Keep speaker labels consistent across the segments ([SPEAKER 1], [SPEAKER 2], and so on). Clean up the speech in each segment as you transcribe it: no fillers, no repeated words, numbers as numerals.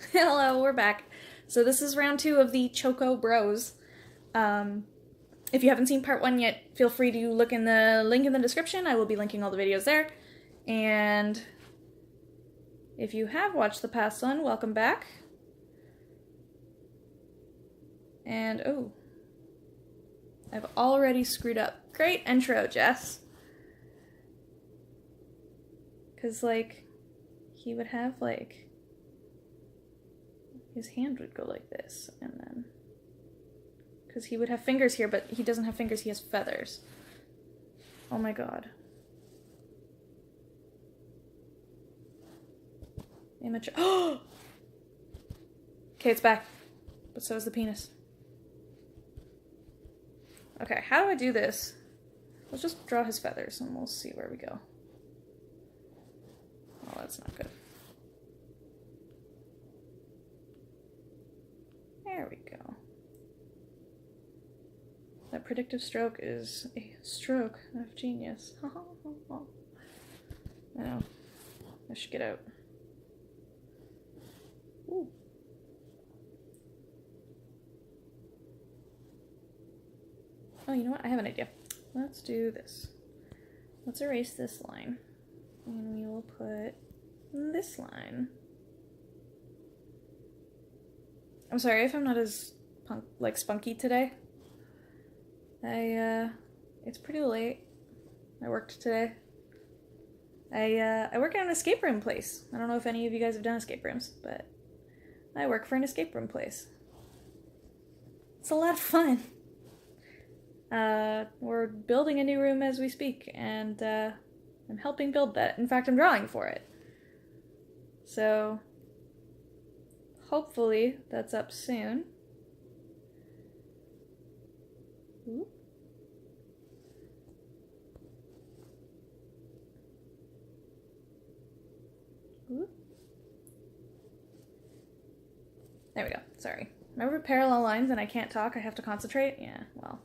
[SPEAKER 1] Hello, we're back. So this is round 2 of the Chocobros. If you haven't seen part 1 yet, feel free to look in the link in the description. I will be linking all the videos there. And if you have watched the past one, welcome back. And, oh. I've already screwed up. Great intro, Jess. Because, like, he would have, like, his hand would go like this, and then... Because he would have fingers here, but he doesn't have fingers, he has feathers. Oh my god. Immature. Oh! Okay, it's back. But so is the penis. Okay, how do I do this? Let's just draw his feathers and we'll see where we go. Oh, that's not good. There we go. That predictive stroke is a stroke of genius. I know. I should get out. Ooh. Oh, you know what? I have an idea. Let's do this. Let's erase this line. And we will put this line. I'm sorry if I'm not as spunky today. It's pretty late. I worked today. I work at an escape room place. I don't know if any of you guys have done escape rooms, but I work for an escape room place. It's a lot of fun. We're building a new room as we speak, and I'm helping build that. In fact, I'm drawing for it. So, hopefully that's up soon. Ooh. Ooh. There we go. Sorry. Remember parallel lines and I can't talk? I have to concentrate? Yeah, well.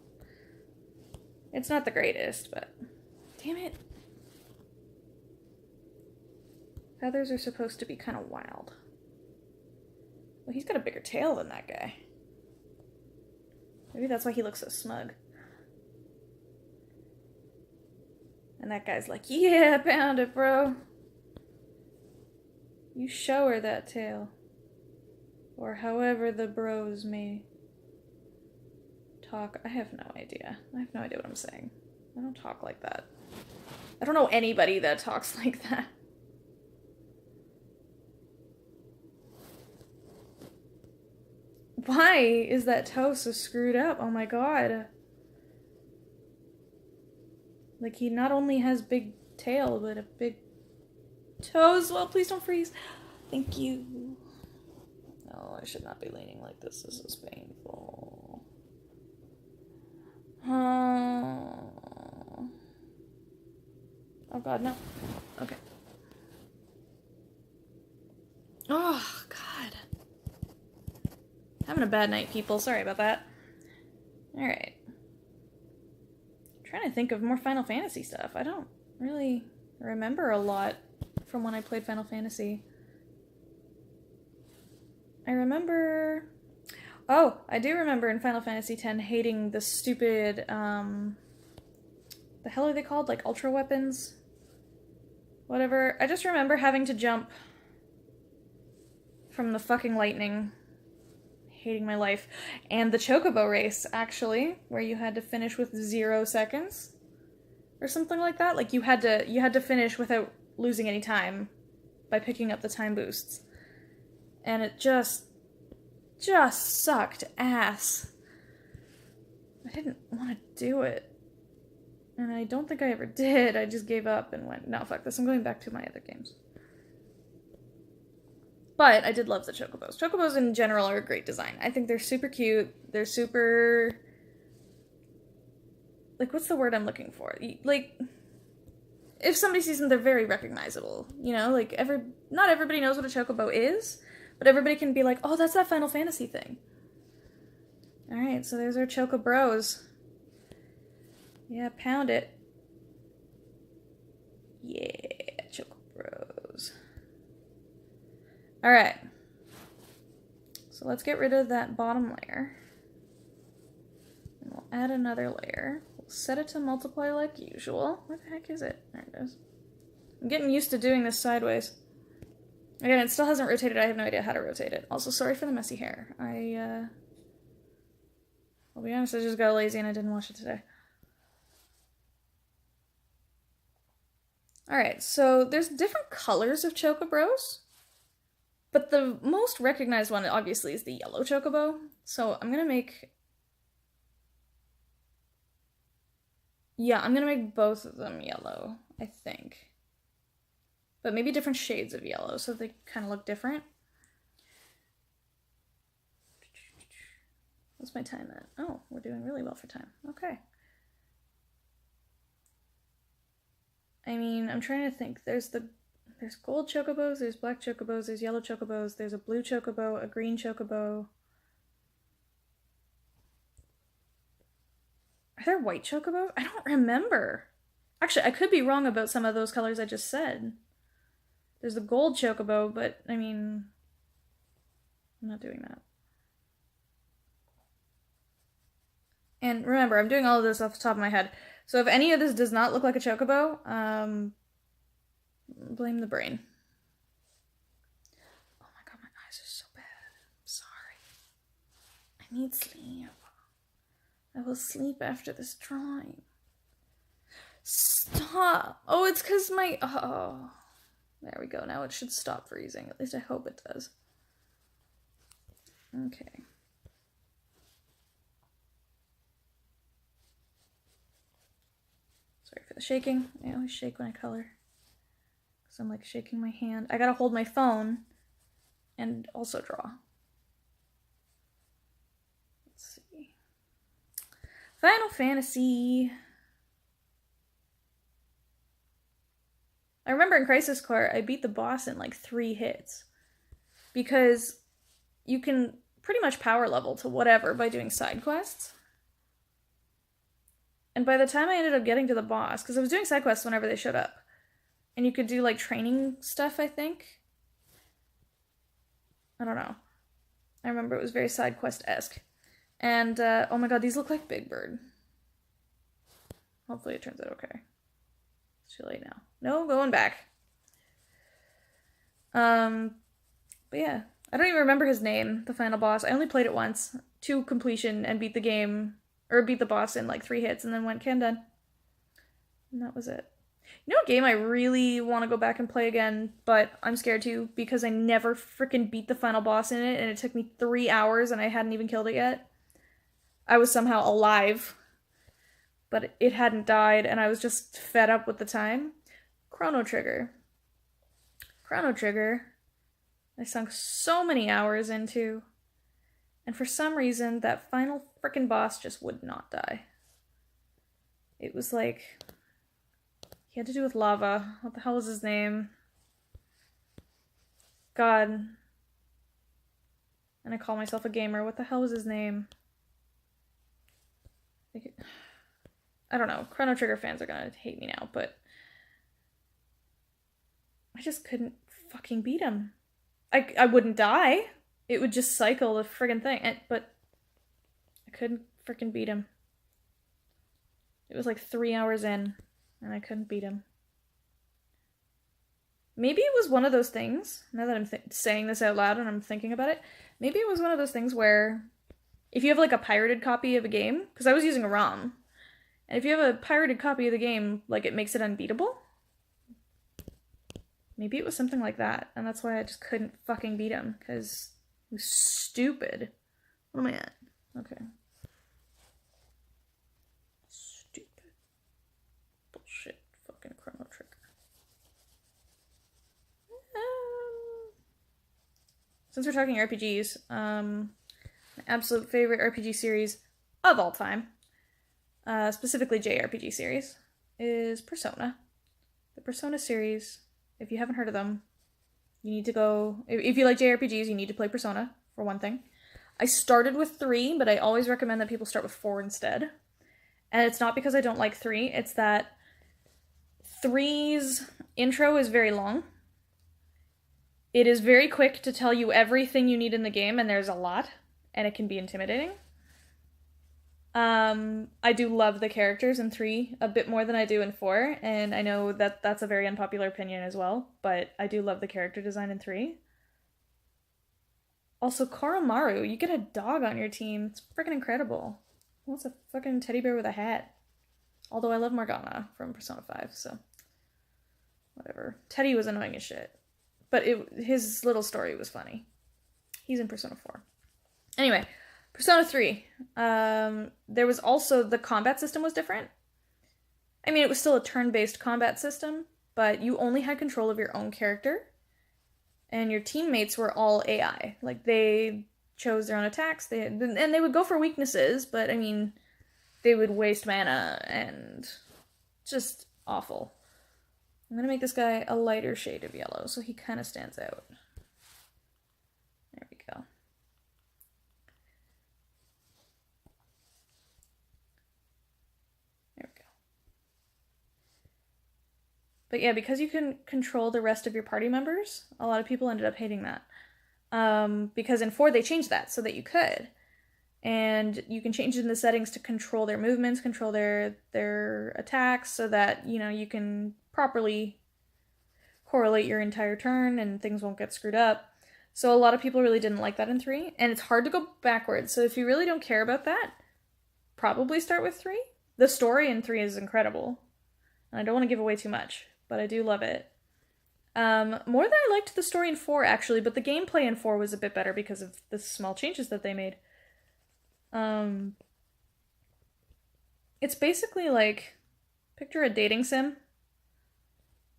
[SPEAKER 1] It's not the greatest, but... Damn it. Feathers are supposed to be kind of wild. Well, he's got a bigger tail than that guy. Maybe that's why he looks so smug. And that guy's like, yeah, pound it, bro. You show her that tail. Or however the bros may talk. I have no idea. I have no idea what I'm saying. I don't talk like that. I don't know anybody that talks like that. Why is that toe so screwed up? Oh my god. Like, he not only has big tail, but a big toes. Well, please don't freeze. Thank you. Oh, I should not be leaning like this. This is painful. Oh god, no. Okay. Oh, god. Having a bad night, people. Sorry about that. Alright. Trying to think of more Final Fantasy stuff. I don't really remember a lot from when I played Final Fantasy. I remember... Oh, I do remember in Final Fantasy X hating the stupid, the hell are they called? Like, ultra weapons? Whatever. I just remember having to jump from the fucking lightning. Hating my life. And the Chocobo race, actually, where you had to finish with 0 seconds. Or something like that. Like, you had to finish without losing any time by picking up the time boosts. And it just sucked ass. I didn't want to do it. And I don't think I ever did. I just gave up and went, no, fuck this. I'm going back to my other games. But I did love the Chocobos. Chocobos in general are a great design. I think they're super cute. They're super... Like, what's the word I'm looking for? Like, if somebody sees them, they're very recognizable. You know, like, not everybody knows what a Chocobo is, but everybody can be like, oh, that's that Final Fantasy thing. Alright, so there's our Chocobros. Yeah, pound it. Yeah, Chocobros. Alright. So let's get rid of that bottom layer. And we'll add another layer. We'll set it to multiply like usual. Where the heck is it? There it is. I'm getting used to doing this sideways. Again, it still hasn't rotated. I have no idea how to rotate it. Also, sorry for the messy hair. I'll be honest, I just got lazy and I didn't wash it today. Alright, so there's different colors of Chocobros, but the most recognized one, obviously, is the yellow Chocobo. So I'm gonna make... Yeah, I'm gonna make both of them yellow, I think. But maybe different shades of yellow, so they kind of look different. What's my time at? Oh, we're doing really well for time. Okay. I mean, I'm trying to think. There's gold Chocobos, there's black Chocobos, there's yellow Chocobos, there's a blue Chocobo, a green Chocobo. Are there white Chocobos? I don't remember. Actually, I could be wrong about some of those colors I just said. There's the gold Chocobo, but, I mean, I'm not doing that. And remember, I'm doing all of this off the top of my head. So if any of this does not look like a Chocobo, blame the brain. Oh my god, my eyes are so bad. I'm sorry. I need sleep. I will sleep after this drawing. Stop! Oh, it's because my... Oh. There we go. Now it should stop freezing. At least I hope it does. Okay. Sorry for the shaking. I always shake when I color. Because I'm like shaking my hand. I gotta hold my phone and also draw. Let's see. Final Fantasy. I remember in Crisis Core, I beat the boss in like 3 hits. Because you can pretty much power level to whatever by doing side quests. And by the time I ended up getting to the boss, because I was doing side quests whenever they showed up, and you could do like training stuff, I think. I don't know. I remember it was very side quest-esque. And, oh my god, these look like Big Bird. Hopefully it turns out okay. It's too late now. No, going back. But yeah. I don't even remember his name, the final boss. I only played it once, to completion, and beat the game, or beat the boss in like 3 hits, and then went, okay, I'm done. And that was it. You know a game I really want to go back and play again, but I'm scared to, because I never freaking beat the final boss in it, and it took me 3 hours, and I hadn't even killed it yet. I was somehow alive, but it hadn't died, and I was just fed up with the time. Chrono Trigger. Chrono Trigger. I sunk so many hours into, and for some reason, that final frickin' boss just would not die. It was like... He had to do with lava. What the hell was his name? God. And I call myself a gamer. What the hell was his name? I don't know. Chrono Trigger fans are gonna hate me now, but... I just couldn't fucking beat him. I wouldn't die. It would just cycle the friggin' thing. But I couldn't frickin' beat him. It was like 3 hours in. And I couldn't beat him. Maybe it was one of those things, now that I'm saying this out loud and I'm thinking about it, maybe it was one of those things where if you have like a pirated copy of a game, because I was using a ROM, and if you have a pirated copy of the game, like it makes it unbeatable? Maybe it was something like that, and that's why I just couldn't fucking beat him, because he was stupid. What am I at? Okay. Chrono Trigger. Since we're talking RPGs, my absolute favorite RPG series of all time, specifically JRPG series, is Persona. The Persona series, if you haven't heard of them, you need to go... If you like JRPGs, you need to play Persona, for one thing. I started with 3, but I always recommend that people start with 4 instead. And it's not because I don't like 3, it's that 3's intro is very long. It is very quick to tell you everything you need in the game, and there's a lot, and it can be intimidating. I do love the characters in 3 a bit more than I do in 4, and I know that that's a very unpopular opinion as well, but I do love the character design in 3. Also, Koromaru, you get a dog on your team. It's freaking incredible. Who wants a fucking teddy bear with a hat? Although I love Morgana from Persona 5, so whatever. Teddy was annoying as shit, but his little story was funny. He's in Persona 4. Anyway, Persona 3. There was also, the combat system was different. I mean, it was still a turn-based combat system, but you only had control of your own character, and your teammates were all AI. Like, they chose their own attacks, and they would go for weaknesses, but, I mean, they would waste mana, and just awful. I'm gonna make this guy a lighter shade of yellow, so he kind of stands out. There we go. There we go. But yeah, because you can control the rest of your party members, a lot of people ended up hating that. Because in 4 they changed that so that you could. And you can change it in the settings to control their movements, control their attacks, so that, you know, you can properly correlate your entire turn and things won't get screwed up. So a lot of people really didn't like that in 3, and it's hard to go backwards. So if you really don't care about that, probably start with 3. The story in 3 is incredible. And I don't want to give away too much, but I do love it. More than I liked the story in 4, actually, but the gameplay in 4 was a bit better because of the small changes that they made. It's basically like, picture a dating sim,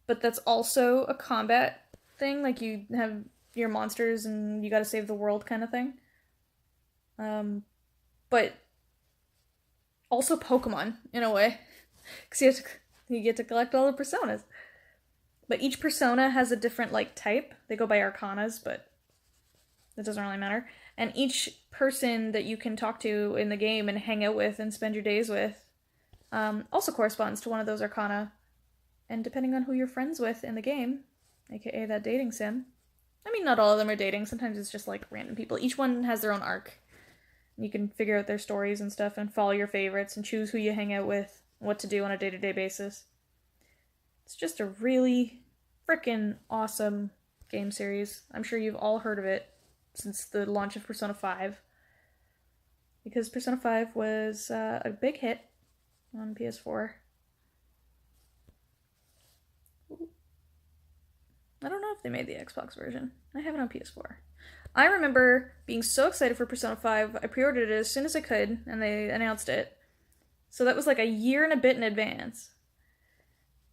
[SPEAKER 1] but that's also a combat thing, like you have your monsters and you gotta save the world kind of thing. But also Pokemon, in a way, because you get to collect all the personas. But each persona has a different, like, type. They go by arcanas, but it doesn't really matter. And each person that you can talk to in the game and hang out with and spend your days with also corresponds to one of those arcana. And depending on who you're friends with in the game, aka that dating sim. I mean, not all of them are dating. Sometimes it's just, like, random people. Each one has their own arc. You can figure out their stories and stuff and follow your favorites and choose who you hang out with, what to do on a day-to-day basis. It's just a really freaking awesome game series. I'm sure you've all heard of it since the launch of Persona 5. Because Persona 5 was a big hit on PS4. I don't know if they made the Xbox version. I have it on PS4. I remember being so excited for Persona 5. I pre-ordered it as soon as I could, and they announced it. So that was like a year and a bit in advance.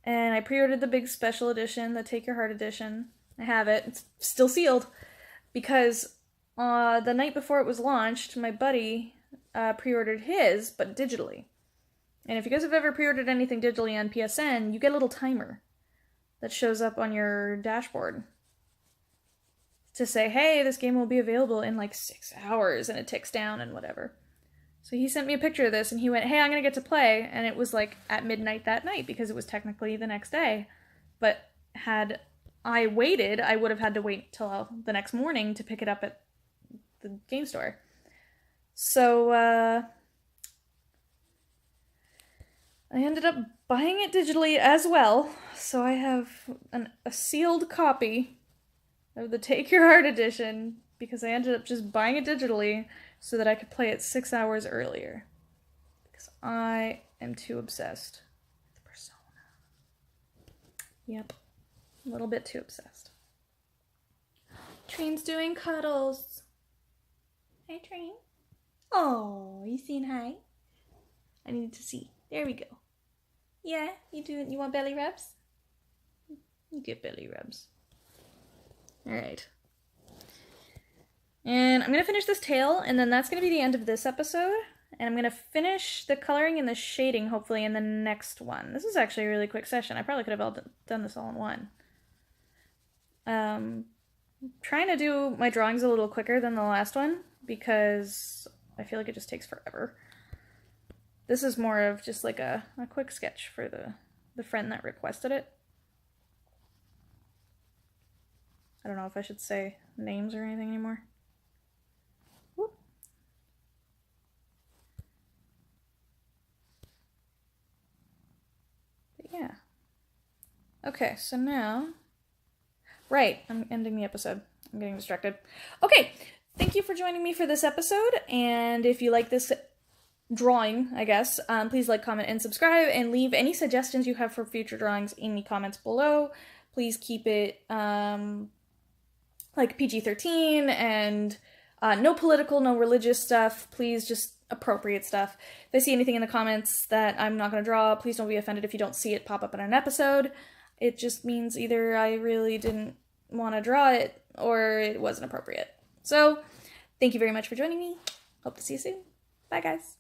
[SPEAKER 1] And I pre-ordered the big special edition, the Take Your Heart edition. I have it. It's still sealed. Because the night before it was launched, my buddy pre-ordered his, but digitally. And if you guys have ever pre-ordered anything digitally on PSN, you get a little timer that shows up on your dashboard to say, hey, this game will be available in like 6 hours, and it ticks down and whatever. So he sent me a picture of this, and he went, hey, I'm going to get to play, and it was like at midnight that night, because it was technically the next day. But had I waited, I would have had to wait till the next morning to pick it up at the game store. So, I ended up buying it digitally as well, so I have a sealed copy of the Take Your Heart edition, because I ended up just buying it digitally so that I could play it 6 hours earlier. Because I am too obsessed with Persona. Yep. A little bit too obsessed. Train's doing cuddles. Hi, Train. Oh, you saying hi? I need to see. There we go. Yeah, you want belly rubs? You get belly rubs. Alright. And I'm going to finish this tail, and then that's going to be the end of this episode. And I'm going to finish the coloring and the shading, hopefully, in the next one. This is actually a really quick session. I probably could have done this all in one. Trying to do my drawings a little quicker than the last one, because I feel like it just takes forever. This is more of just like a quick sketch for the friend that requested it. I don't know if I should say names or anything anymore. Whoop. But yeah. Okay, so now... Right, I'm ending the episode. I'm getting distracted. Okay, thank you for joining me for this episode, and if you like this drawing, I guess, please like, comment, and subscribe, and leave any suggestions you have for future drawings in the comments below. Please keep it, like PG-13, and no political, no religious stuff. Please just appropriate stuff. If I see anything in the comments that I'm not going to draw, please don't be offended if you don't see it pop up in an episode. It just means either I really didn't want to draw it or it wasn't appropriate. So, thank you very much for joining me. Hope to see you soon. Bye, guys.